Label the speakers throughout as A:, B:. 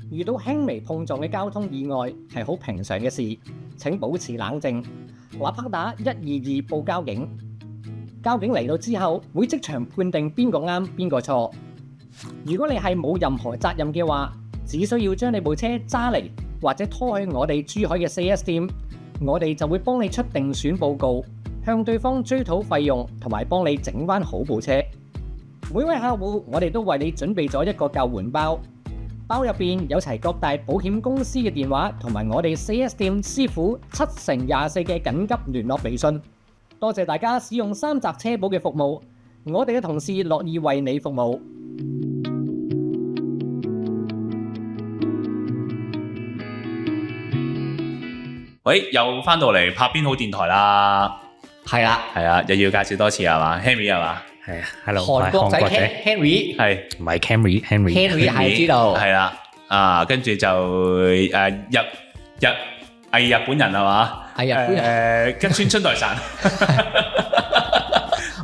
A: 遇到輕微碰撞嘅交通意外係好平常嘅事，請保持冷靜，立刻打122報交警。交警嚟到之後會即場判定邊個啱邊個錯。如果你係冇任何責任嘅話，只需要將你部車揸嚟或者拖去我哋珠海嘅 4S 店，我哋就會幫你出定損報告，向對方追討費用同埋幫你整返好部車。每位客戶，我哋都為你準備咗一個救援包，包入邊有齊各大保險公司嘅電話同埋我哋 4S 店師傅7×24嘅緊急聯絡微信。多謝大家使用三澤車保嘅服務，我哋嘅同事樂意為你服務。
B: 喂，又翻到嚟拍邊好電台啦，
A: 係啦，
B: 係啊，又要介紹多次係嘛 ，Henry 係嘛？
C: 係啊，hello，
A: 韓國仔 Henry，
B: 係
C: 唔係 Camry？Henry
A: 係知道，
B: 係啦，跟住就日本人係嘛？
A: 係日本人，
B: 跟村春代散。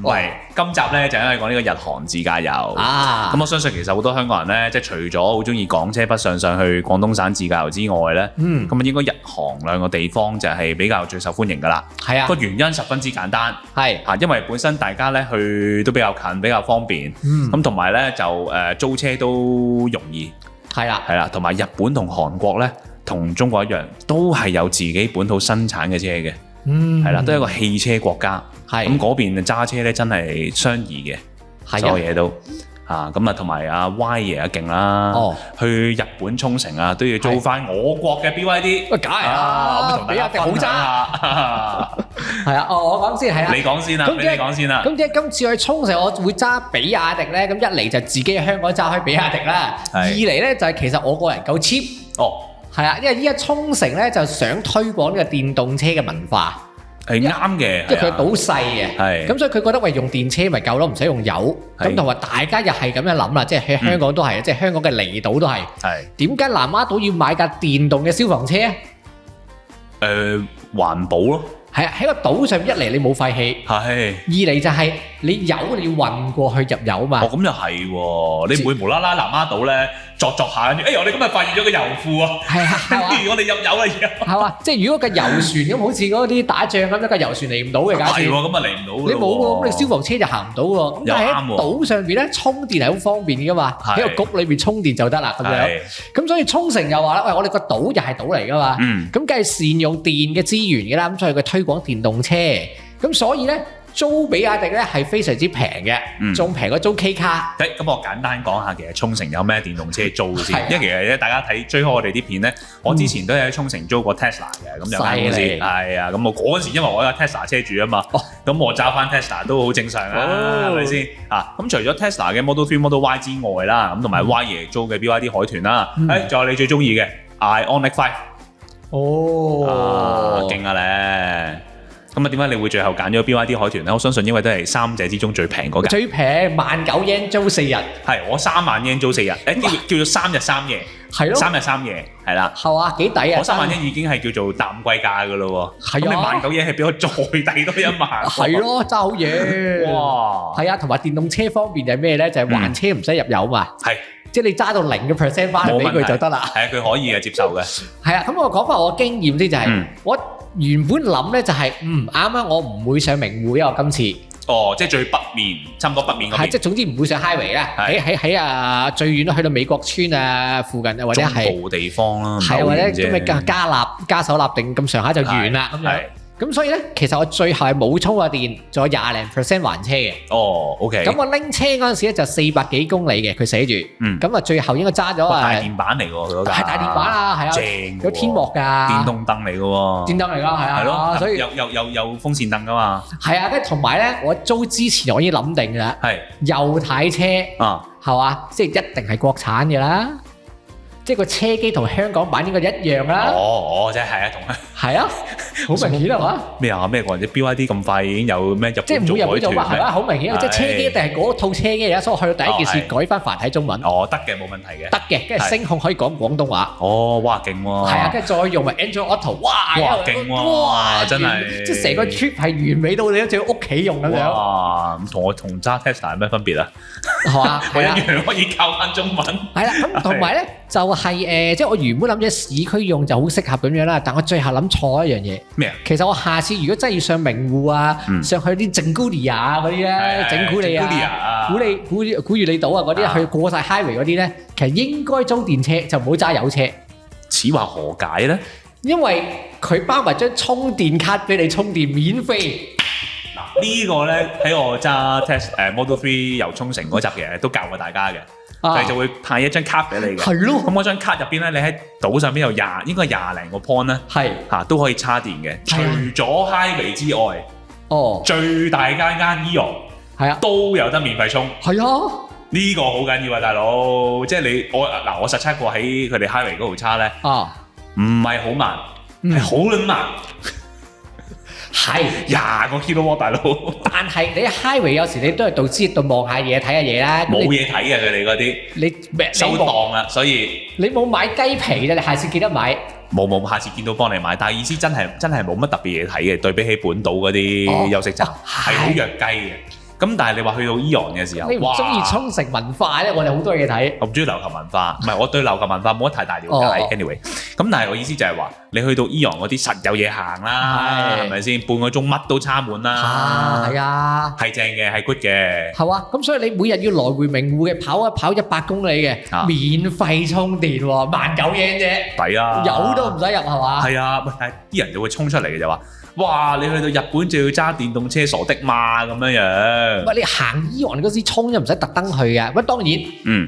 B: 唔係，今集咧就因為講呢個日韓自駕遊
A: 啊。
B: 咁我相信其實好多香港人咧，即係除咗好中意港車北上去廣東省自駕遊之外咧，咁應該日韓兩個地方就係比較最受歡迎㗎啦。
A: 係啊，
B: 個原因十分之簡單，
A: 係
B: 因為本身大家咧去都比較近，比較方便，咁同埋咧就租車都容易，
A: 係啦，
B: 同埋日本同韓國咧同中國一樣，都係有自己本土生產嘅車嘅。係啦，都係一個汽車國家，咁嗰邊揸車咧真係相宜嘅，所有嘢都咁啊，同埋阿 Y 爺啊勁啦，去日本沖繩啊都要租翻我國嘅 BYD，
A: 梗係啦，
B: 咁同大家分享下，
A: 係啊，我講先係啊，
B: 你講先啦，俾你講先啦。
A: 咁即係今次去沖繩，我會揸比亞迪咧，咁一嚟就自己喺香港揸開比亞迪啦，二嚟咧就係其實我個人夠 cheap。係啊，因為依家沖繩咧就想推廣呢個電動車嘅文化，
B: 係啱嘅，
A: 因為佢島細嘅，咁所以佢覺得喂用電車咪夠咯，唔使用油。咁同埋大家又係咁樣諗啦，即係喺香港都係，即係香港嘅離島都係。點解南丫島要買架電動嘅消防車啊？
B: 環保咯。
A: 係啊，喺個島上一嚟你冇廢氣，二嚟就係你油你要運過去入油嘛。
B: 咁又係喎，你唔會無啦啦南丫島咧作下，跟住我哋今日發現咗個油庫啊，跟住我哋入油啦而家。
A: 係嘛，即係如果個油船咁，好似嗰啲打仗咁，一個油船嚟唔到嘅，假設。
B: 係喎，咁啊嚟唔到㗎。
A: 你冇喎，咁你消防車就行唔到喎。咁但係喺島上邊咧，充電係好方便㗎嘛，喺個谷裏邊充電就得啦咁樣。咁所以沖繩又話啦，喂，我哋個島又係島嚟㗎嘛，咁梗係善用電嘅資源㗎啦。咁所以佢推廣電動車，咁所以咧租比亞迪咧係非常之平嘅，仲平過租 K 卡。
B: 咁我簡單講下其實沖繩有咩電動車租先，因為其實咧大家追開我哋啲片咧，我之前都喺沖繩租過 Tesla 嘅，咁有間公司係啊，咁我嗰陣時因為我有 Tesla 車主啊嘛，咁我揸翻 Tesla 都好正常啊，係咪先啊？咁除咗 Tesla 嘅 Model 3、Model Y 之外啦，咁同埋 Y 爺租嘅 BYD 海豚啦，仲有你最中意嘅 IONIQ 5。勁啊咧！咁啊，點解你會最後揀咗 BYD 海豚咧？我相信因為都係三者之中最平嗰架。
A: 最平19,000 yen 租4日。
B: 係我3萬 yen 租4日，叫做3日3夜。係咯。3日3夜係啦。係啊，幾抵啊！我3萬 yen 已經係叫做淡季價噶咯喎。係啊。咁你19,000 yen 係俾我再抵多1萬。
A: 係咯，揸好嘢。哇！係啊，同埋電動車方面就係咩咧？就係還車唔使入油嘛。係。即係你揸到0%翻嚟俾佢就得啦。係啊，佢可以嘅接受嘅。係啊，咁我講翻我經驗先就係我。原本諗咧就係啱啱我唔會上名會啊，今次。即係最北面，差唔多北面嗰邊。係，即係總之唔會上 highway 啦。喺最遠都去到美國村啊附近啊，或者係中部地方啦。係或者咁咪加手立定咁上下就完啦咁樣。咁所以咧，其實我最後係冇充過電，仲有20% 還車嘅。OK。咁我拎車嗰陣時咧就400幾公里嘅，佢寫住。咁啊，最後應該揸咗大電板嚟喎，佢嗰架。係大電板啊，係啊。正。有天幕㗎。電動凳嚟㗎喎。電凳嚟㗎，係啊。係咯。所以有風扇凳㗎嘛。係啊，跟住同埋咧，我租之前我已經諗定㗎啦。係。右軚車。係嘛？即係一定係國產㗎啦。即係個車機同香港版應該一樣啦。即係啊，同係啊，好明顯係嘛？
B: 咩啊？咩個人啲 BYD 咁快已經有咩日本做海豚
A: 係啊，好明顯，即係車機一定係嗰套車機嚟啊！所以我去到第一件事改翻繁體中文。
B: 哦，得嘅，冇問題嘅。
A: 得嘅，跟住聲控可以講廣東話。
B: 哦，哇，勁喎！
A: 係啊，跟住再用埋 Android Auto， 哇，
B: 勁喎！哇，真係，
A: 即係成個 trip 係完美到你好似屋企用咁樣。
B: 哇！咁同我揸 Tesla 有咩分別啊？
A: 係嘛？
B: 我一樣可以教翻中文。
A: 係啦，咁同埋咧就係即係我原本諗住市區用就好適合咁樣啦，但我最後諗錯一樣嘢。
B: 咩啊？
A: 其實我下次如果真係要上名戶啊，上去啲整古利亞嗰啲咧，整古利亞、古越里島啊嗰啲，去過晒 highway 嗰啲咧，其實應該租電車就唔好揸油車。
B: 此話何解咧？
A: 因為佢包埋張充電卡俾你充電免費。
B: 嗱，呢個咧喺我揸 Model 3遊沖繩嗰集嘅都教過大家嘅。佢就會派一張卡俾你嘅，
A: 係咯。
B: 咁嗰張卡入邊咧，你喺島上邊有應該20零個 point 咧，
A: 係
B: 嚇都可以叉電嘅。除咗 highway 之外，最大間Eon
A: 係啊，
B: 都有得免費充。
A: 係啊，
B: 呢個好緊要啊，大佬！即係我實測過喺佢哋 highway 嗰度叉咧，唔係好慢，係好撚慢。係20個 kilowatt 大佬，
A: 但係你 highway 有時你都係到知度望下嘢睇下嘢啦，
B: 冇嘢睇嘅佢哋嗰啲，你收檔啦，所以你
A: 冇買雞皮啫，你下次記得買。
B: 冇，下次見到幫你買，但係意思真係冇乜特別嘢睇嘅，對比起本島嗰啲休息站係好弱雞嘅。咁但係你話去到 Eon 嘅時候，
A: 你唔中意沖繩文化咧？我哋好多嘢睇。
B: 我唔中意琉球文化，唔係我對琉球文化冇乜太大了解。Anyway， 咁但係我意思就係話，你去到 Eon 嗰啲實有嘢行啦，係咪先？半個鐘乜都叉滿啦，
A: 係啊，
B: 係正嘅，係 good 嘅。
A: 係啊，咁所以你每日要來回名戶嘅跑100公里嘅，免費充電喎，19 yen 啫，
B: 抵啊！
A: 油都唔使入係嘛？
B: 係啊，但係啲人就會衝出嚟嘅就話。哇！你去到日本就要揸電動車，傻的嘛咁樣樣。喂，
A: 你行Eon嗰時充又唔使特登去嘅。不過當然，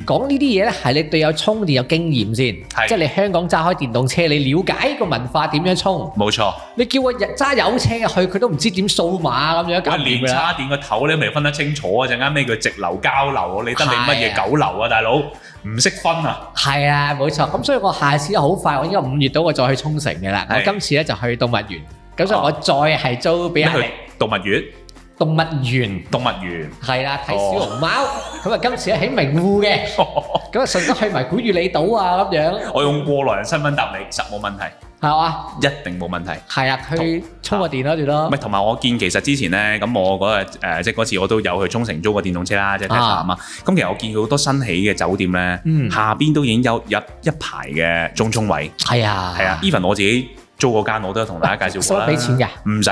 A: 講呢啲嘢咧係你對有充電有經驗先，即係你香港揸開電動車，你了解個文化點樣充。冇錯。你叫我揸油車去，佢都唔知點掃碼咁樣搞掂㗎啦。
B: 連叉電個頭你都未分得清楚啊！陣間咩叫直流交流？你得你乜嘢九流啊，大佬？唔識分啊！係啊，冇錯。咁所以我下次好快，我應該5月到我再去沖繩嘅啦。我今次咧就去動物園。咁所以我再係租俾人哋動物園係啦，睇小龍貓。咁啊，今次咧喺名戶嘅，咁啊順德去埋古越里島啊咁樣。我用過來人身份答你，實冇問題，係嘛？一定冇問題。係啊，去充個電嗰度咯。唔係，同埋我見其實之前咧，咁我嗰日即係嗰次我都有去沖繩租個電動車啦，即係 Tesla 啊嘛。咁其實我見到好多新起嘅酒店咧，下邊都已經有一排嘅中充位。係啊，even 我自己。租嗰間我都有同大家介紹過啦，俾錢㗎？唔使，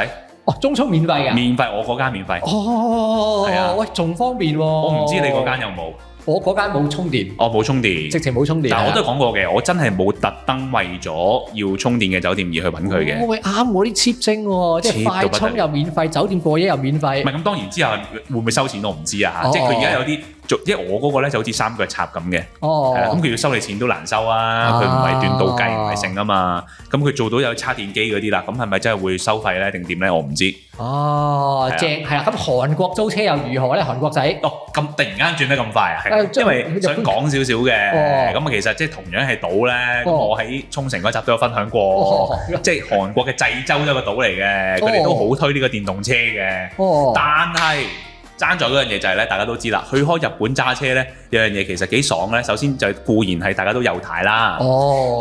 B: 中充免費㗎？免費，我嗰間免費。係啊，喂，仲方便喎！我唔知你嗰間有冇？我嗰間冇充電。我冇充電，直情冇充電。但係我都講過嘅，我真係冇特登為咗要充電嘅酒店而去揾佢嘅。喂，啱我啲 cheap 精喎，即係快充又免費，酒店過夜又免費。唔係咁，當然之後會唔會收錢我唔知啊。即係佢而家有啲。即係我嗰個咧就好似三腳插咁嘅，係啦，咁佢要收你錢都難收啊！佢唔係斷度計，唔係剩啊嘛。咁佢做到有叉電機嗰啲啦，咁係咪真係會收費咧？定點咧？我唔知。正係啦。咁韓國租車又如何咧？韓國仔咁突然間轉得咁快啊？係因為想講少少嘅。咁啊，其實即係同樣係島咧。咁我喺沖繩嗰集都有分享過，即係韓國嘅濟州一個島嚟嘅，佢哋都好推呢個電動車嘅。但係爭在嗰樣嘢就係咧，大家都知啦。去開日本揸車咧，有樣嘢其實幾爽咧。首先就固然係大家都有牌啦，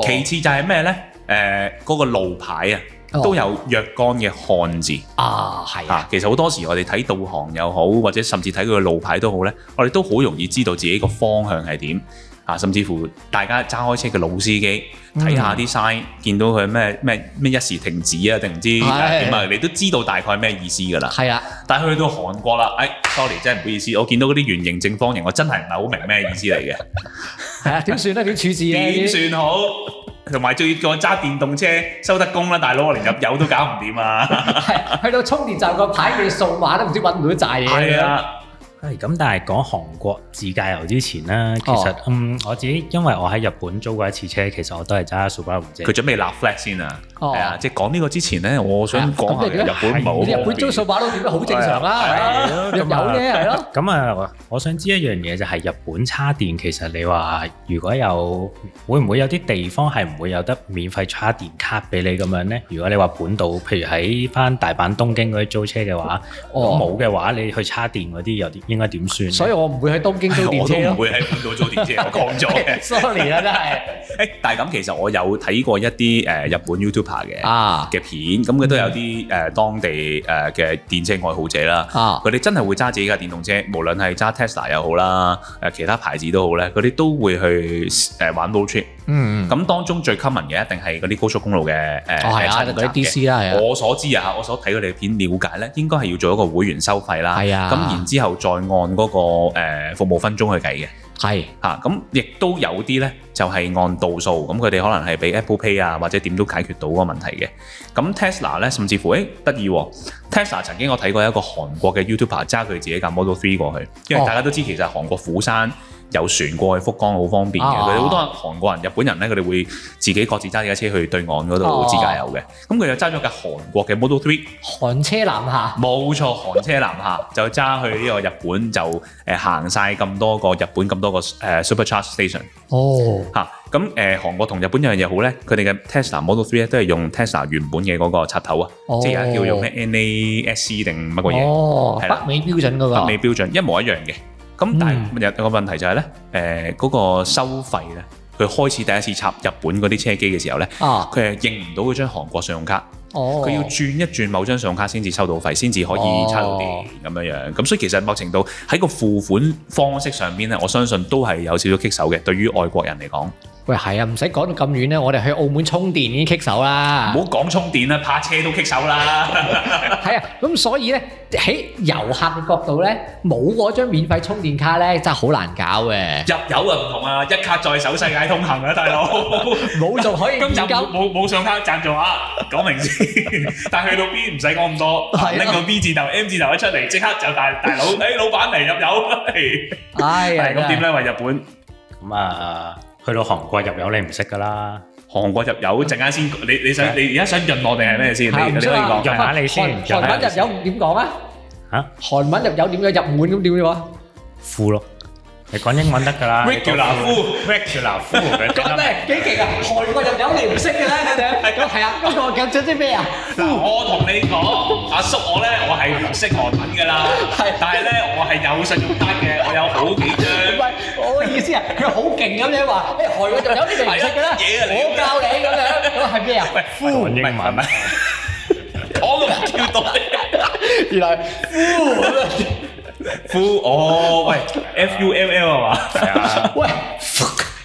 B: 其次就係咩咧？嗰個路牌啊，都有若干嘅漢字啊，係啊。其實好多時我哋睇導航又好，或者甚至睇佢嘅路牌都好咧，我哋都好容易知道自己個方向係點啊。甚至乎大家揸開車嘅老司機睇下啲 sign，見到佢咩一時停止啊，定唔知點啊，你都知道大概咩意思㗎啦。係啊，但係去到韓國啦，sorry 真係唔好意思，我見到嗰啲圓形正方形，我真係唔係好明咩意思嚟嘅。係啊，點算咧？點處置咧？點算好？同埋仲要叫我揸電動車收得工啦，大佬，我連入油都搞唔掂啊！係去到充電站個牌嘅數碼都唔知揾唔到啲債嘢。係啊，
C: 咁，但係講韓國自駕遊之前咧，其實我自己因為我喺日本租過一次車，其實我都係揸 Subaru 啫。
B: 佢準備立 flag 先啊，係啊，即係講呢個之前咧，我想講下日本冇。
A: 日本租 Subaru 點都好正常啦，有嘅係咯。
C: 咁啊，我想知一樣嘢就係日本叉電，其實你話如果有會唔會有啲地方係唔會有得免費叉電卡俾你咁樣咧？如果你話本島，譬如喺翻大阪、東京嗰啲租車嘅話，冇嘅話，你去叉電嗰啲有啲應該點算？
A: 所以我唔會喺東京租電車咯。
B: 我都唔會喺本島租電車，我講咗嘅。
A: Sorry 啦，真係。
B: 但係咁其實我有睇過一啲日本 YouTuber 嘅片，咁佢都有啲當地嘅電車愛好者啦。佢哋真係會揸自己架電動車，無論係揸 Tesla 又好啦，其他牌子都好咧，佢哋都會去玩 road trip。咁當中最 common 嘅一定係嗰啲高速公路嘅
A: 嗰啲 DC 啦，係啊。
B: 我所知啊，我所睇佢哋片了解咧，應該係要做一個會員收費啦。係啊。咁然之後再按嗰個服務分鐘去計嘅。係嚇，咁亦都有啲咧，就係按度數，咁佢哋可能係俾 Apple Pay 啊，或者點都解決到嗰個問題嘅。咁 Tesla 咧，甚至乎得意喎 ，Tesla 曾經我睇過一個韓國嘅 YouTuber 揸佢自己架 Model 3過去，因為大家都知其實韓國釜山有船過去福岡好方便嘅，佢哋好多韓國人、日本人咧，佢哋會自己各自揸架車去對岸嗰度自駕遊嘅。咁佢就揸咗架韓國嘅 Model 3，
A: 韓車南下。冇
B: 錯，韓車南下就揸去呢個日本，就行晒咁多個日本咁多個Supercharge Station。咁韓國同日本有樣嘢好咧，佢哋嘅 Tesla Model 3咧都係用 Tesla 原本嘅嗰個插頭啊，即係而家叫做咩 NASC 定乜個嘢？係啦，
A: 北美標準嗰個。
B: 北美標準一模一樣嘅。咁但係有個問題就係咧，嗰個收費咧，佢開始第一次插日本嗰啲車機嘅時候咧，佢係認唔到嗰張韓國信用卡，佢要轉一轉某張信用卡先至收到費，先至可以插到電咁樣。咁所以其實某程度喺個付款方式上邊咧，我相信都係有少少棘手嘅，對於外國人嚟講。
A: 喂，係啊，唔使講到咁遠咧，我哋去澳門充電已經棘手啦。
B: 唔好講充電啦，泊車都棘手啦。
A: 係啊，咁所以咧喺遊客嘅角度咧，冇嗰張免費充電卡咧，真係好難搞嘅。
B: 入油啊唔同啊，一卡在手，世界通行啊，大佬。
A: 冇就可以
B: 今集冇上卡贊助啊，講明先。但係去到 B 唔使講咁多，拎個 B 字頭、M 字頭一出嚟，即刻就大佬，老闆嚟入油。係咁點咧？為日本
C: 咁啊。去到韓國入油你唔識㗎啦，
B: 韓國入油陣間先，你而家想潤我定係咩先？你可以講
C: 潤下你先。
A: 韓文入油點講啊？嚇？韓文入油點樣入滿咁點樣？
C: 富咯。你講英文得㗎啦。
B: regular
C: full。
A: 講咩？幾勁啊！韓國入油你唔識嘅咧，你哋係啊？嗰個咁即係咩啊？
B: 嗱，我同你講，阿叔我咧，我係唔識韓文㗎啦。係，但係咧，我係有信用卡嘅，我有好幾張。
A: 唔係，我嘅意思係佢好勁咁樣話，韓國入油你哋唔識嘅啦，我教你咁樣。咁係咩啊？
C: 講英文咩？
B: 我都唔跳到。
A: 原來
B: 哦，喂 ，FULL 係嘛？係啊。
A: 喂，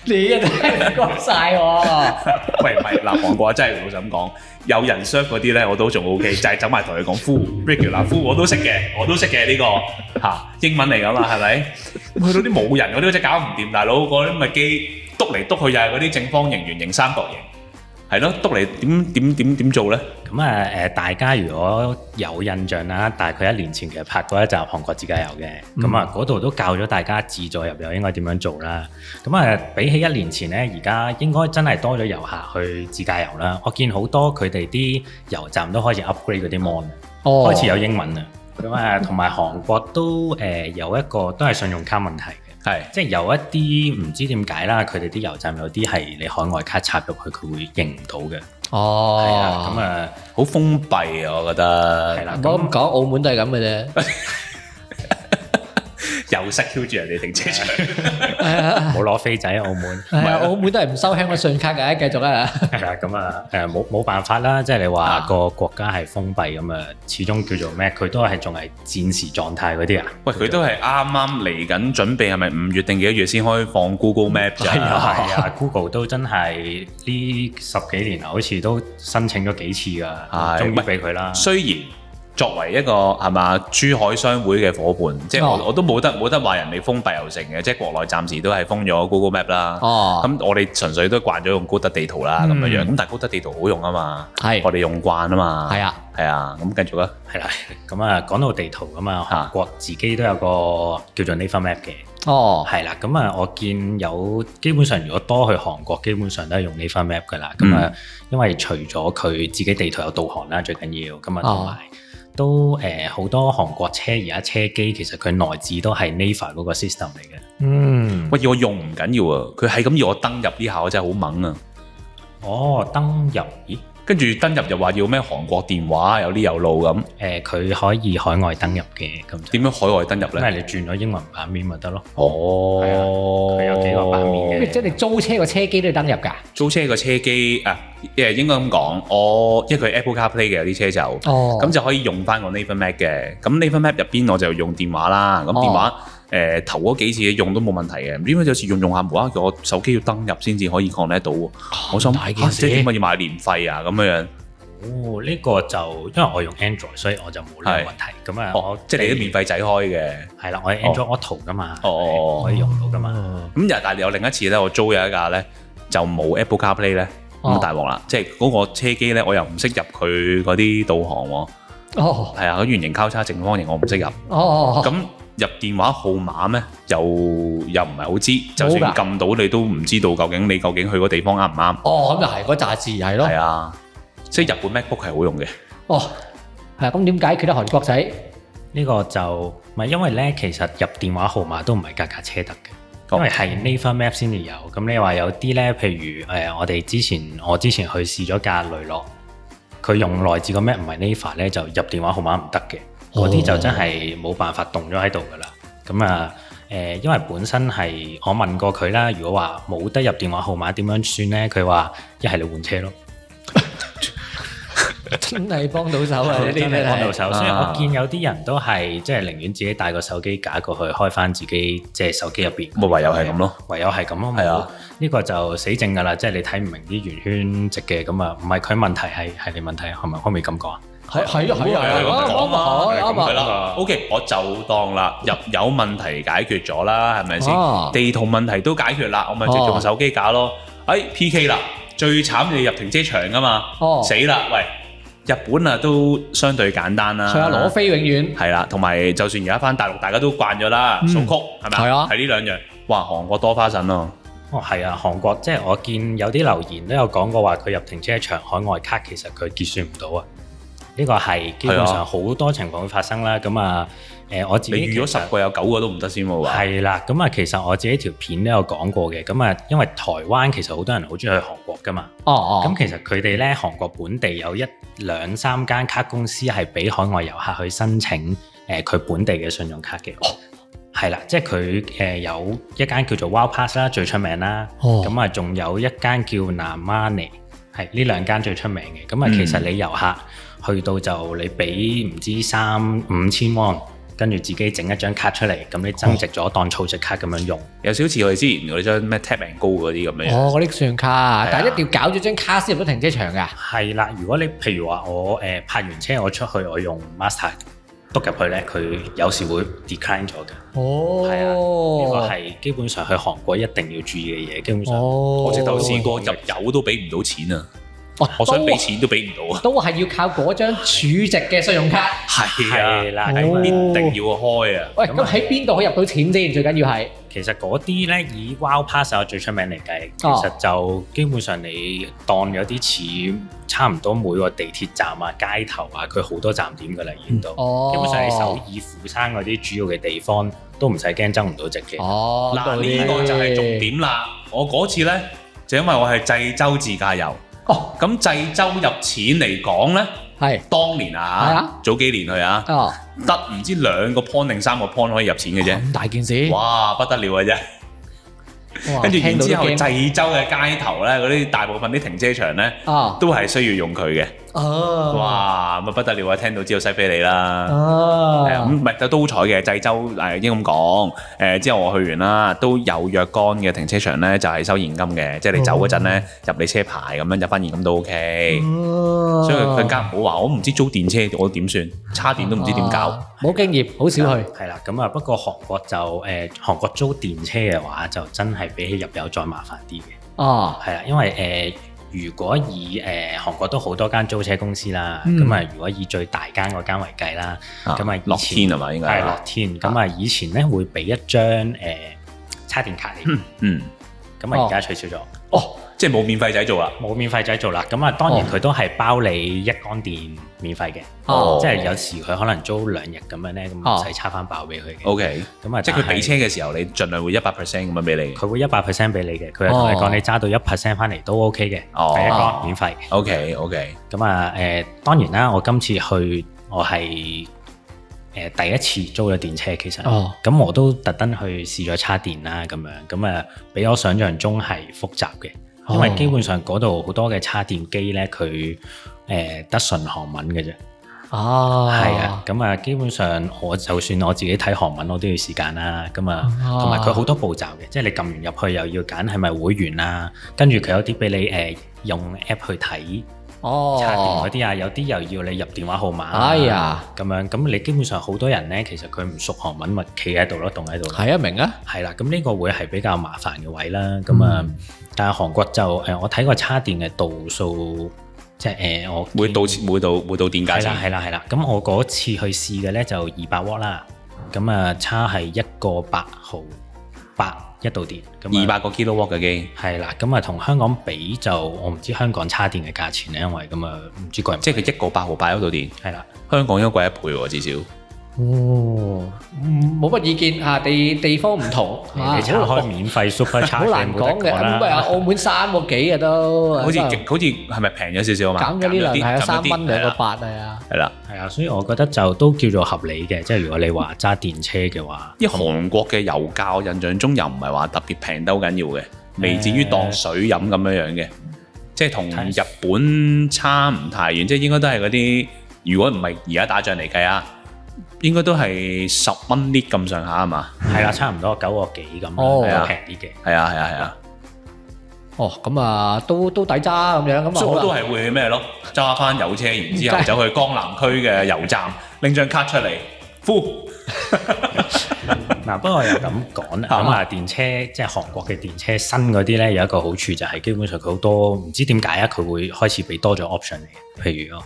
A: 你啊真係講曬喎。
B: 喂，唔係嗱，韓國真係老實咁講，有人 serve 嗰啲咧，我都仲 OK，就係走埋同佢講 full，regular full 我都識嘅呢個嚇英文嚟㗎嘛，係咪？去到啲冇人嗰啲真係搞唔掂，大佬嗰啲咪機篤嚟篤去又係嗰啲正方形、圓形、三角形。係咯，篤嚟點做咧？
C: 咁啊大家如果有印象啦，大概1年前其實拍過一集韓國自駕遊嘅，咁啊嗰度都教咗大家自助入油應該點樣做啦。咁啊比起1年前咧，而家應該真係多咗遊客去自駕遊啦。我見好多佢哋啲油站都開始 upgrade 嗰啲 mon，開始有英文啦。咁啊同埋韓國都有一個都係信用卡問題。係，即係有一啲唔知點解啦，佢哋啲油站有啲係你海外卡插入去，佢會認唔到嘅。哦，係啊，咁啊，
B: 好封閉啊，我覺得。係啦，
A: 唔好咁講，澳門都係咁嘅啫。
B: 又塞 Q 住人哋停車場，
C: 冇攞飛仔澳門。
A: 係啊，澳門都係唔收香港信用卡嘅，繼續啊。
C: 係啦，咁啊冇辦法啦，即係你話個國家係封閉咁啊，始終叫做咩？佢都係仲係戰時狀態嗰啲啊。
B: 喂，佢都係啱啱嚟緊準備，係咪5月定幾多月先開放 Google Map 咋？
C: 係啊 ，Google 都真係呢10幾年好似都申請咗幾次㗎，終於俾佢啦。
B: 雖然作為一個係嘛珠海商會嘅伙伴，即係我都冇得話人哋封閉郵城嘅，即係國內暫時都係封咗 Google Map 啦。咁我哋純粹都慣咗用高德地圖啦咁樣樣。咁但係高德地圖好用啊嘛，我哋用慣啊嘛。係啊，咁繼續啦。
C: 係啦，咁啊講到地圖咁啊，韓國自己都有個叫做 Naver Map 嘅。係啦，咁啊我見有基本上如果多去韓國，基本上都係用 Naver Map 噶啦。咁啊，因為除咗佢自己地圖有導航啦，最緊要咁啊同埋。都好多韓國車而家車機其實佢內置都係 Naver 嗰個 system 嚟嘅。
B: 喂，要我用唔緊要啊，佢係咁要我登入呢下，我真係好猛啊！
C: 登入，咦？
B: 跟住登入又話要咩韓國電話有呢有路咁。
C: 佢可以海外登入嘅，咁
B: 點樣海外登入咧？
C: 因為你轉咗英文版面咪得咯。
B: 佢
C: 有幾個版面嘅。
A: 即係你租車個車機都要登入㗎？
B: 租車個車機應該咁講，因為佢 Apple CarPlay 嘅有啲車就，咁就可以用翻個 Naver Map 嘅。咁 Naver Map 入邊我就用電話啦。咁電話頭嗰幾次用都冇問題嘅。唔知點解有時用下無啦啦，我手機要登入先至可以 connect 到喎。我想即係點解要買年費啊咁樣？
C: 呢個就因為我用 Android，所以我就冇呢個問題。咁啊，
B: 即係你都免費仔開嘅。係
C: 啦，我係 Android Auto 噶嘛，可以用到噶嘛。
B: 咁但係有另一次咧，我租有一架咧就冇 Apple CarPlay 咧。咁大鑊啦！即係嗰個車機咧，我又唔識入佢嗰啲導航喎。係啊，嗰圓形交叉正方形我唔識入。咁入電話號碼咧，又唔係好知。就算撳到你都唔知道究竟去個地方啱唔啱。
A: 咁就係嗰紮字係咯。
B: 係啊，即係日本 MacBook 係好用嘅。
A: 係咁點解決得韓國仔？
C: 呢個就唔係因為咧，其實入電話號碼都唔係架架車得嘅。因為係 Naver Map 先至有，咁你話有啲咧，譬如我之前去試咗架雷諾，佢用內置個 map 唔係 Naver 咧，就入電話號碼唔得嘅，嗰啲就真係冇辦法動咗喺度噶啦。咁啊因為本身係我問過佢啦，如果話冇得入電話號碼點樣算咧？佢話一係你換車咯。
A: 真係幫到手啊！
C: 真係幫到手，所以我見有啲人都係即係寧願自己帶個手機架過去開翻自己即係手機入邊。
B: 唯有係咁咯，
C: 唯有係咁咯。
B: 係啊，
C: 呢個就死症㗎啦，即係你睇唔明啲圓圈直嘅咁啊，唔係佢問題係你問題，係咪可唔可以咁講啊？
A: 係啱
B: 啦。OK，我就當啦，有問題解決咗啦，係咪先？地圖問題都解決啦，我咪直接用手機架咯。PK 啦，最慘就入停車場㗎嘛，死啦！喂！日本啊都相對簡單啦，
A: 係啊，攞飛永遠
B: 係啦，同埋就算而家返大陸，大家都慣咗啦，數曲係咪？係啊，係呢兩樣。哇，韓國多花神咯。
C: 係啊，韓國即係我見有啲留言都有講過話，佢入停車場海外卡其實佢結算唔到啊。呢個係基本上好多情況會發生啦。咁啊我自己
B: 你預咗10個有9個都唔得先喎。
C: 係啦，咁啊其實我自己條片都有講過嘅。咁啊因為台灣其實好多人好中意去韓國㗎嘛。咁其實佢哋咧韓國本地有1、2、3間卡公司係俾海外遊客去申請佢本地嘅信用卡嘅。係啦，即係佢有一間叫做 Wow Pass 啦，最出名啦。咁啊仲有一間叫 Namane， 係呢兩間最出名嘅。咁啊其實你遊客去到就你俾唔知3-5千蚊，跟住自己整一張卡出嚟，咁你增值咗當儲值卡咁樣用，
B: 有少少似我哋之前嗰張咩 Tap and Go 嗰啲咁樣。
A: 嗰啲信用卡，但係一定要搞咗張卡先入到停車場㗎。
C: 係啦，如果你譬如話我泊完車我出去，我用 Master 篤入去咧，佢有時會 decline 咗嘅。係啊，呢個係基本上去韓國一定要注意嘅嘢。基本上，
B: 我直頭試過入油都俾唔到錢啊！我想俾錢都俾唔到啊！
A: 都係要靠嗰張儲值嘅信用卡。
B: 係啦，必定要開啊！
A: 喂，咁喺邊度可以入到錢先？最緊要係
C: 其實嗰啲咧以 Wow Pass 最出名嚟計，其實就基本上你當有啲似差唔多每個地鐵站啊、街頭啊，佢好多站點㗎啦，已經都。基本上你首爾、釜山嗰啲主要嘅地方都唔使驚增唔到值嘅。
B: 嗱，呢個就係重點啦！我嗰次咧就因為我係濟州自駕遊。咁濟州入錢嚟講咧，係當年早幾年去得唔知2個 point 定3個 point 可以入錢嘅啫。
A: 咁大件事，
B: 哇，不得了嘅啫！跟住然之後濟州嘅街頭咧，嗰啲大部分啲停車場咧，都係需要用佢嘅。哇，咁不得了啊！聽到知道西非利啦。係啊，咁唔係都好彩嘅，濟州應該咁講。之後我去完啦，都有若干嘅停車場咧，就係收現金嘅，即係你走嗰陣咧入你車牌咁樣入翻現金都 OK。所以更加唔好話，我唔知租電車我點算，叉電都唔知點搞。
A: 冇經驗，好少去。
C: 係啦，咁啊不過韓國就韓國租電車嘅話，就真係比起入油再麻煩啲嘅。係啦，因為如果以韓國都好多間租車公司啦，咁啊如果以最大間嗰間為計啦，咁啊
B: 樂天係嘛應該係
C: 樂天，咁啊以前咧會俾一張叉電卡嚟，咁啊而家取消咗。
B: 即係冇免費仔做啦，
C: 冇免費仔做啦。咁啊當然佢都係包你一缸電免費嘅，即係有時佢可能租2日咁樣咧，咁唔使叉翻爆俾佢嘅。
B: OK，
C: 咁啊
B: 即係佢俾車嘅時候，你盡量會100% 咁樣俾你。
C: 佢會100% 俾你嘅，佢係同你講你揸到1% 翻嚟都 OK 嘅，第一缸免費。
B: OK。
C: 咁啊當然啦，我今次去我係第一次租咗電車，其實咁我都特登去試咗叉電啦，咁啊比我想象中係複雜嘅。因為基本上嗰度好多嘅叉電機咧，佢得純韓文嘅啫。係啊，咁啊，基本上就算我自己睇韓文，我都要時間啦。咁啊，同埋佢好多步驟嘅，即係你撳完入去又要揀係咪會員啦，跟住佢有啲俾你用 app 去睇叉電嗰啲啊，有啲又要你入電話號碼。咁樣咁你基本上好多人咧，其實佢唔熟韓文，咪企喺度咯，凍喺度。
A: 係啊，明啊。係
C: 啦，咁呢個會係比較麻煩嘅位啦。咁啊。但係韓國就我睇過叉電嘅度數，即係我
B: 每度電價先。
C: 係啦。咁我嗰次去試嘅咧就200瓦啦，咁啊叉係1個8毫8一度電
B: ，200個 kilowatt 嘅機。
C: 係啦，咁啊同香港比就我唔知香港叉電嘅價錢咧，因為咁啊唔知貴唔貴。
B: 即係佢1個8毫8一度電。
C: 係啦，
B: 香港應該貴1倍喎，至少。
A: 冇乜意見嚇，地方唔同，
C: 你拆開免費 super 叉，
A: 好難講嘅。咁啊，澳門3個幾啊都，
B: 好似係咪平咗少少啊嘛？
A: 減咗呢兩係3蚊2個8啊。
B: 係啦，
C: 所以我覺得就都叫做合理嘅。即係如果你話揸電車嘅話，
B: 因為韓國嘅油價我印象中又唔係話特別平得好緊要嘅，未至於當水飲咁樣嘅，即係同日本差唔太遠，即係應該都係嗰啲，如果唔係而家打仗嚟計啊。應該都係10蚊 lit 咁上下係嘛？
C: 係啦，差唔多9個幾咁，平啲嘅。
B: 係啊。
A: 咁啊，都抵揸咁樣咁啊。
B: 所以我都係會咩咯？揸翻油車，然之後走去江南區嘅油站拎張卡出嚟，
C: 嗱，不過又咁講啦，咁啊電車即係韓國嘅電車新嗰啲咧，有一個好處就係基本上佢好多唔知點解啊，佢會開始俾多咗 option 嚟，譬如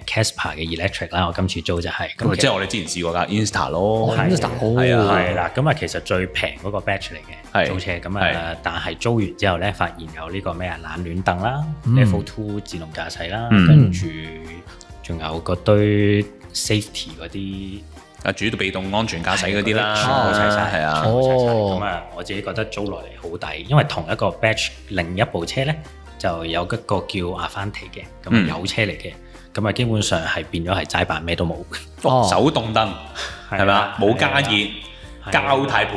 C: Casper 嘅 electric 啦，我今次租就係
B: 咁，即係我哋之前試過㗎 Insta 咯
C: 係啦，咁啊其實最平嗰個 batch 嚟嘅租車，咁啊但係租完之後咧，發現有呢個咩冷暖燈啦，Level 2自動駕駛啦，跟住仲有嗰堆 safety 嗰啲。
B: 主動被動安全駕駛嗰啲啦，
C: 全部齊晒，
B: 係啊，
C: 咁啊，我自己覺得租落嚟好抵，因為同一個 batch 另一部車咧就有一個叫 Avante 嘅，咁油車嚟嘅，咁啊基本上係變咗係齋扮咩都冇，
B: 手動燈係咪？冇加熱，膠軚盤。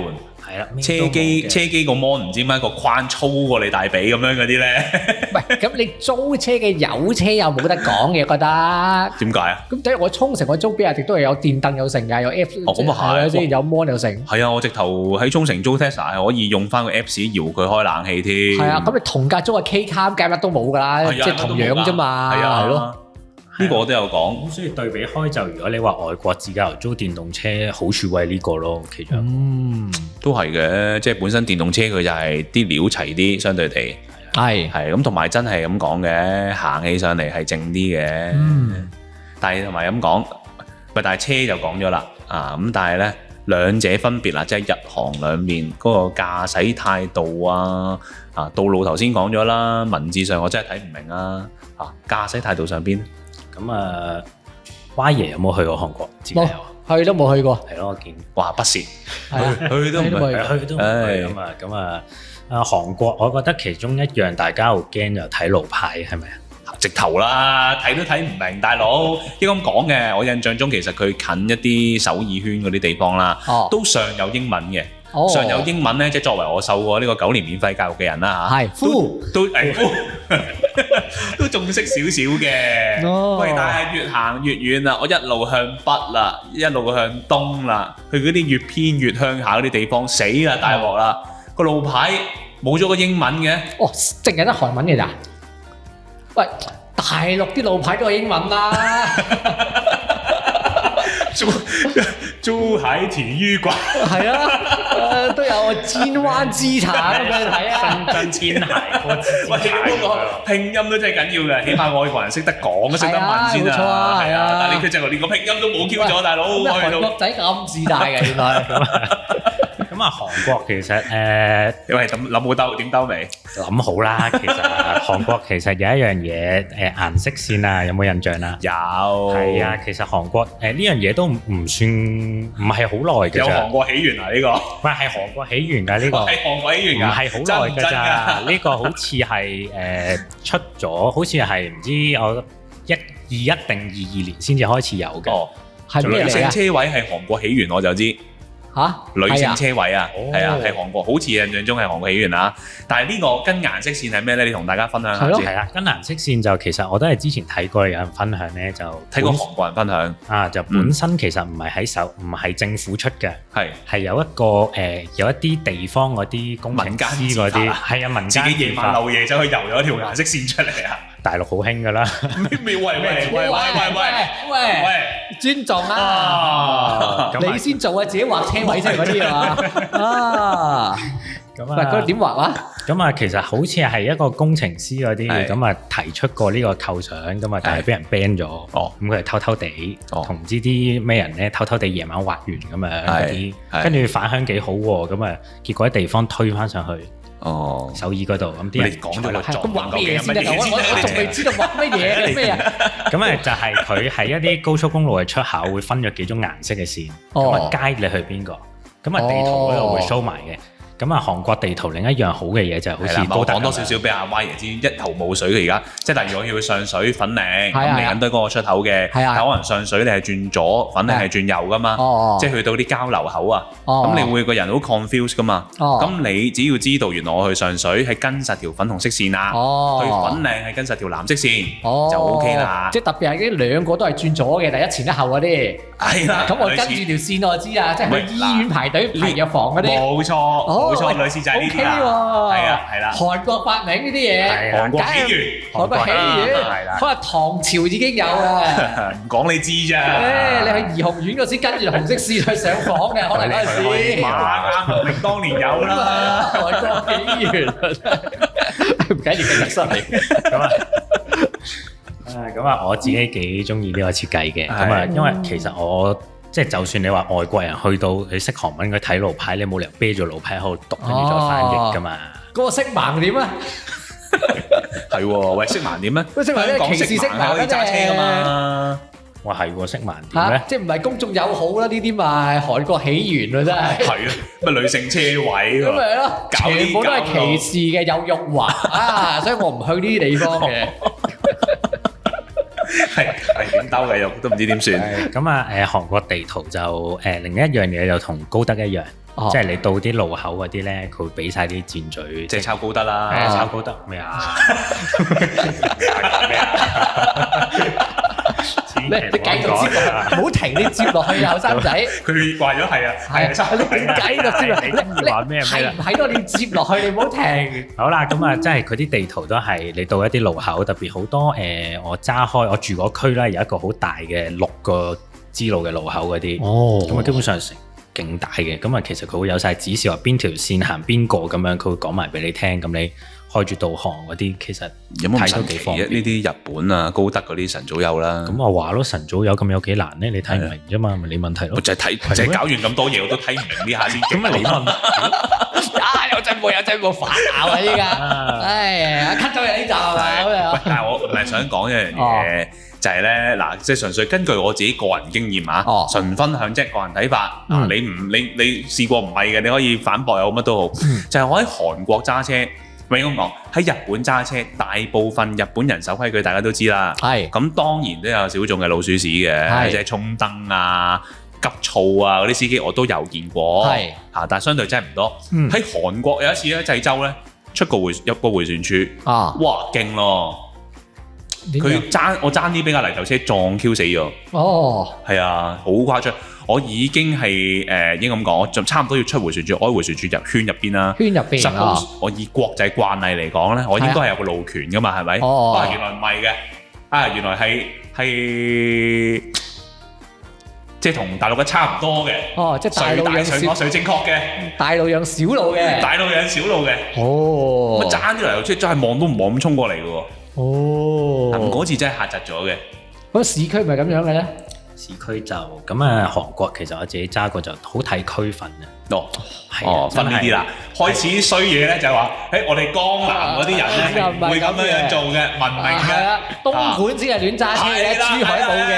C: 係啦，
B: 車機個 mon 唔知點解個框粗過你大髀咁樣嗰啲咧？
A: 喂，咁你租車嘅油車又冇得講嘅，覺得
B: 點解啊？
A: 咁即係我沖繩我租比亞迪都係有電燈有成㗎，有 app，
B: 咁啊係，
A: 即係有 mon 有成。
B: 係啊，我直頭喺沖繩租 Tesla 係可以用翻個 apps 搖佢開冷氣添。
A: 係啊，咁你同價租個 K cam 計乜都冇㗎啦，即係同樣啫嘛。係啊，係咯。
B: 呢個我都有講，
C: 咁所以對比開就，如果你話外國自駕遊租電動車，好處係呢個咯，其中
B: 都係嘅，即係本身電動車佢就係啲料齊啲，相對地係咁，同埋真係咁講嘅，行起上嚟係靜啲嘅。但係同埋咁講，但係車就講咗啦，咁但係咧兩者分別啦，即係日韓兩面嗰個駕駛態度啊，道路頭先講咗啦，文字上我真係睇唔明啊，駕駛態度上邊。
C: 咁啊，Y 爺有冇去過韓國自駕遊？
A: 去都冇去過。
C: 係咯，我見
B: 哇不屑，
A: 去都唔去。
C: 咁啊，韓國我覺得其中一樣大家好驚就睇路牌，係咪啊？
B: 直頭啦，睇都睇唔明，大佬應該咁講嘅。我印象中其實佢近一啲首爾圈嗰啲地方啦，都尚有英文嘅。上有英文咧，即係作為我受過呢個9年免費教育嘅人啦嚇，都仲識少少嘅。喂，但係越行越遠啦，我一路向北啦，一路向東啦，去嗰啲越偏越鄉下嗰啲地方，死啦大鑊啦！個路牌冇咗個英文嘅。
A: 哦，淨係得韓文嘅咋？喂，大陸啲路牌都係英文啦。
B: 珠海體育館
A: 係啊，都有尖灣資產咁樣睇啊，
C: 深圳天鞋個資
B: 喂，嗰個拼音都真係緊要嘅，起碼外國人識得講識得問先啊，係啊，但係你佢就連個拼音都冇 Q 咗，大佬。
A: 韓國仔咁自大嘅原來。
C: 咁啊，韓國其實
B: 喂，諗好兜點兜未？
C: 諗好啦，其實韓國其實有一樣嘢顏色線啊，有冇印象啊？
B: 有。
C: 係啊，其實韓國呢樣嘢都唔算唔係好耐嘅咋。
B: 有韓國起源啊呢個？
C: 喂，係韓國起源㗎呢個。係
B: 韓國起源㗎。
C: 唔係好耐㗎咋？呢個好似係出咗，好似係唔知我21定22年先至開始有嘅。
B: 哦，
A: 係咩嚟㗎？
B: 女性車位係韓國起源我就知。
A: 嚇，
B: 女性車位啊，係啊，係韓國，好似印象中係韓國起源啊。但係呢個跟顏色線係咩咧？你同大家分享下先。
C: 係啦，跟顏色線就其實我都係之前睇過有人分享咧，就
B: 睇過韓國人分享
C: 啊，就本身其實唔係政府出嘅，係有一個有一啲地方嗰啲工程師嗰啲，係啊，民間
B: 自己夜晚漏夜走去游咗一條顏色線出嚟啊！
C: 大陸好興㗎啦，
A: 喂，尊重啊！你先做啊，自己畫車位啫嗰啲啊！咁啊，佢點畫啊？
C: 咁啊，其實好似係一個工程師嗰啲，咁啊提出過呢個構想，咁啊但係俾人 ban 咗。哦，咁佢係偷偷地同唔知啲咩人咧，偷偷地夜晚畫完咁樣嗰啲，跟住反響幾好喎。咁啊，結果喺地方推返上去。哦，首爾嗰度咁啲人
B: 講咗個
A: 咁畫咩嘢先得？我仲未知道畫乜嘢咩啊？
C: 咁啊就係佢喺一啲高速公路嘅出口會分咗幾種顏色嘅線，咁啊街你去邊個？咁啊地圖嗰度會 show 埋嘅。咁啊，韓國地圖另一樣好嘅嘢就係好似
B: 我講多少少俾阿 Y 爺知，一頭霧水嘅而家，即係例如我要去上水粉嶺，咁嚟緊都係嗰個出口嘅，但可能上水你係轉左，粉嶺係轉右噶嘛，即係去到啲交流口啊，咁你會個人好 confused 噶嘛，咁你只要知道原來我去上水係跟實條粉紅色線啊，去粉嶺係跟實條藍色線，就 OK 啦。
A: 即係特別係呢兩個都係轉左嘅，第一前一後嗰啲。係啦，咁我跟住條線我知啊，即係去醫院排隊排藥房嗰啲。
B: 冇錯。冇錯，類似就係呢啲啦。係啊，係啦。韓
A: 國發明呢啲嘢，
B: 韓國起源，
A: 韓國起源，係啦。可能唐朝已經有啦。
B: 唔講你知咋？
A: 你去怡紅院嗰時跟住紅色線去上房嘅，可能嗰陣時。
B: 啱，你當年有啦。
A: 韓國起源，唔緊要，繼續失禮。
C: 咁啊，我自己幾中意呢個設計嘅。咁啊，因為其實我。即係就算你話外國人去到你識韓文，佢睇路牌，你冇理由啤住路牌喺度讀，跟住再翻譯噶嘛。
A: 嗰個色盲點啊？
B: 係喎，喂，色盲點咧？
A: 色盲咧，歧視色盲
B: 可以揸車噶嘛？
C: 哇，係喎，色盲點咧？
A: 即係唔係公眾友好啦？呢啲咪韓國起源咯，真係。
B: 係啊，咪女性車位
A: 咁咪咯，全部都係歧視嘅，有辱華啊！所以我唔去呢啲地方嘅。
B: 係點兜嘅又都唔知點算。
C: 咁啊韓國地圖就另一樣嘢就同高德一樣，即係你到啲路口嗰啲咧，佢會俾晒啲箭嘴，
B: 即係抄高德啦。
C: 抄高德咩啊？
A: 你繼續接落，唔好停！你接落去後生仔。
B: 佢話咗係啊，
A: 係你點解呢個接落？
C: 你話咩？
A: 係唔係都你接落去？你唔好停。
C: 好啦，咁啊，即係佢啲地圖都係你到一啲路口，特別好多我揸開我住嗰區咧，有一個好大嘅6個支路嘅路口嗰啲。咁啊，基本上成勁大嘅。咁啊，其實佢會有晒指示話邊條線行邊個咁樣，佢會講埋俾你聽。咁你開住導航嗰啲，其實
B: 有冇咁神奇嘅？呢啲日本啊、高德嗰啲晨早有啦。
C: 咁我話咯，晨早有咁有幾難咧？你睇唔明啫嘛，咪你問題咯。
B: 就係搞完咁多嘢，我都睇唔明呢下先。
C: 咁啊，你問
A: 有進步反咬啊！依家，哎，cut 咗你呢集係咪咁樣？
B: 但係我唔係想講一樣嘢，就係咧嗱，即係純粹根據我自己個人經驗啊，純分享即係個人睇法。你試過唔係嘅，你可以反駁又乜都好。就係我喺韓國揸車。咪咁講，喺日本揸車，大部分日本人守規矩，大家都知啦。係咁，當然都有小眾嘅老鼠屎嘅，即係衝燈啊、急躁啊嗰啲司機我都有見過，
A: 係
B: 但係相對真係唔多。喺韓國有一次咧，濟州咧出入個迴旋處，哇勁咯！佢我爭啲俾架泥頭車撞 Q 死咗。哦，係啊，好誇張。我已經係應該咁講，我就差唔多要出迴旋處，我喺迴旋處圈入邊啦。圈入邊我以國際慣例嚟講咧，我應該係有個路權噶嘛，係咪？原來唔係嘅，原來係即係同大陸嘅差唔多嘅。即係大路讓誰正確嘅，大路讓小路嘅，大路讓小路嘅。咁爭啲嚟又真係望都唔望咁衝過嚟嘅喎。嗰次真係嚇窒咗嘅。
A: 咁市區唔係咁樣嘅咧？
C: 市區就咁啊！韓國其實我自己揸過就好睇區分嘅。
B: 分呢啲啦。開始衰嘢咧就係話，我哋江南嗰啲人咧係會咁樣做嘅，文明嘅。
A: 東莞先係亂揸車嘅，珠海冇嘅。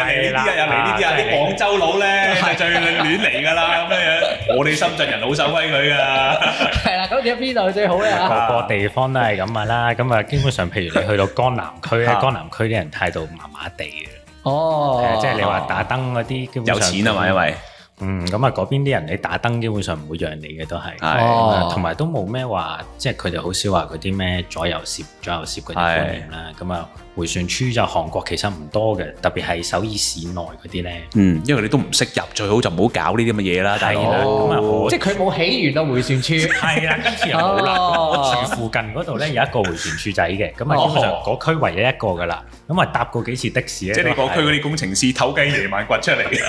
B: 嚟呢啲啊，又嚟呢啲啊，啲廣州佬咧係最亂嚟㗎啦咁樣。我哋深圳人好守規矩㗎。
A: 係啦，咁點解邊度最好咧？
C: 個個地方都係咁㗎啦。咁啊，基本上譬如你去到江南區咧，江南區啲人態度麻麻地嘅。即係你話打燈嗰啲，基本上
B: 有錢啊嘛，因為
C: 咁啊嗰邊啲人你打燈基本上唔會讓你嘅都係，同埋都冇咩話，即係佢哋好少話嗰啲咩左右攝嗰啲觀念啦。咁啊迴旋處就韓國其實唔多嘅，特別係首爾市內嗰啲咧。
B: 因為你都唔識入，最好就唔好搞呢啲咁嘅嘢啦。
C: 係啦，咁啊
A: 即係佢冇起源啊迴旋處。
C: 係啦，跟住又冇啦。我住附近嗰度咧有一個迴旋處仔嘅，咁啊基本上嗰區唯一一個㗎啦。咁啊搭過幾次的士咧，
B: 即係你嗰區嗰啲工程師偷雞夜晚掘出嚟嘅。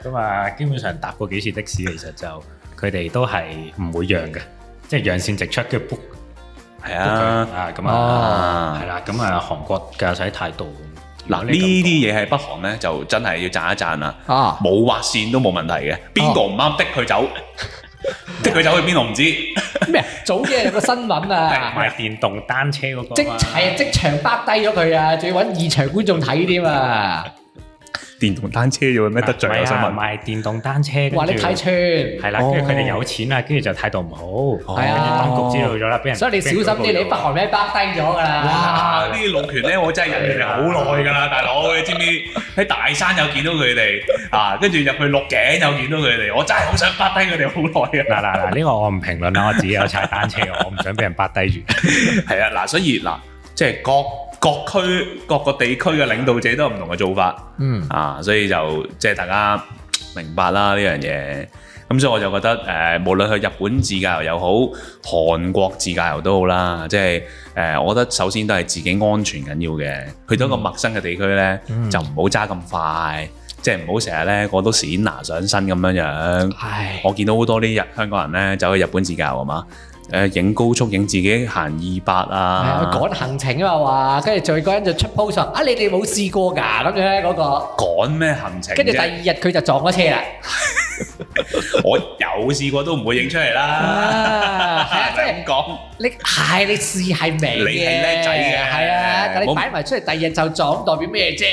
C: 咁啊，基本上搭過幾次的士，其實就佢哋都係唔會讓嘅，即係讓線直出嘅 book。係啊，咁啊，係啦，咁啊，韓國駕駛態度。
B: 嗱，呢啲嘢喺北韓咧，就真係要讚一讚啦。冇劃線都冇問題嘅，邊個唔啱的佢走，的佢走去邊度唔知。
A: 咩？早幾日有個新聞啊，
C: 賣電動單車嗰個，
A: 即場巴低咗佢啊，仲要揾現場觀眾睇添啊！
B: 電動單車有咩得罪啊？新聞
C: 賣電動單車，
A: 話你睇穿，
C: 係啦，跟住佢哋有錢啊，跟住就態度唔好，跟住當局知道咗啦，俾人，
A: 所以你小心啲，你北韓咩巴低咗㗎啦！
B: 哇！呢啲路權咧，我真係忍佢哋好耐㗎啦，大佬，你知唔知喺大山又見到佢哋跟住入去鹿頸又見到佢哋，我真係好想巴低佢哋好耐啊！
C: 嗱，呢個我唔評論啦，我自己有踩單車，我唔想俾人巴低住。
B: 係啊，所以即係各個地區嘅領導者都有唔同嘅做法，所以就即係大家明白啦呢樣嘢。咁所以我就覺得無論去日本自駕遊又好，韓國自駕遊都好啦，即係我覺得首先都係自己安全緊要嘅。去到一個陌生嘅地區咧，就唔好揸咁快，即係唔好成日咧過到閃拿上身咁樣。我見到好多啲香港人咧走去日本自駕遊啊嘛。影高速影自己行200啊，
A: 趕行程啊嘛話，跟住最嗰人就出 post 話你哋冇試過㗎咁樣嗰個
B: 趕咩行程？
A: 跟住第二日佢就撞咗車啦。
B: 我有試過都唔會影出嚟啦。係咁講，
A: 你試係明嘅，
B: 你係叻仔嘅，
A: 係啊，但你擺埋出嚟第二日就撞，代表咩啫？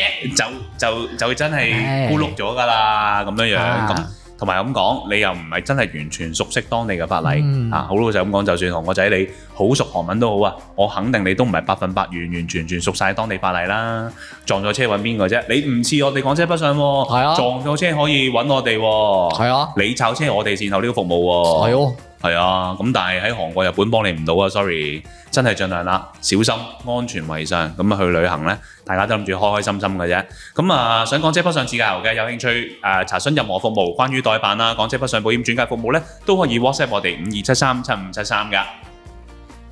B: 就真係孤碌咗㗎啦，咁樣樣咁。同埋咁講，你又唔係真係完全熟悉當地嘅法例好老實咁講，就算同我仔你好熟韓文都好啊，我肯定你都唔係100%完完全全熟晒當地法例啦。撞咗車揾邊個啫？你唔似我哋港車北上喎，撞咗車可以揾我哋喎，你炒車我哋善後呢個服務喎，係啊，咁但係喺韓國、日本幫你唔到啊 ，sorry， 真係盡量啦，小心安全為上，咁去旅行咧，大家都諗住開開心心嘅啫。咁想港車北上自駕遊嘅有興趣查詢任何服務，關於代辦啦、港車北上保險轉介服務咧，都可以 WhatsApp 我哋52737573噶。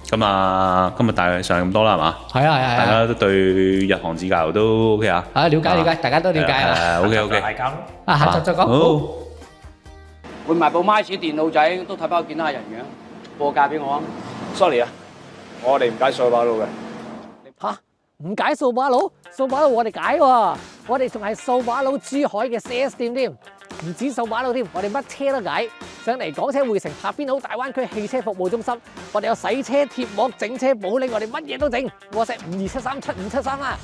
B: 咁今日大概上咁多啦，係嘛？係啊，大家都對日韓自駕遊都 OK 啊？了解，大家都了解啊。OK，
C: 大家
A: 咯。下集再講。好。
D: 換埋部 Mice 電腦仔，都睇翻我見下人樣，報價俾我啊
E: ！Sorry 啊，我哋唔解掃把佬嘅。
A: 嚇？唔解掃把佬？掃把佬我哋解喎，我哋仲係掃把佬珠海嘅 4S 店添，唔止掃把佬添，我哋乜車都解。上嚟港車匯城柏邊好大灣區汽車服務中心，我哋有洗車、貼膜、整車、保領，我哋乜嘢都整。WhatsApp 52737573啦。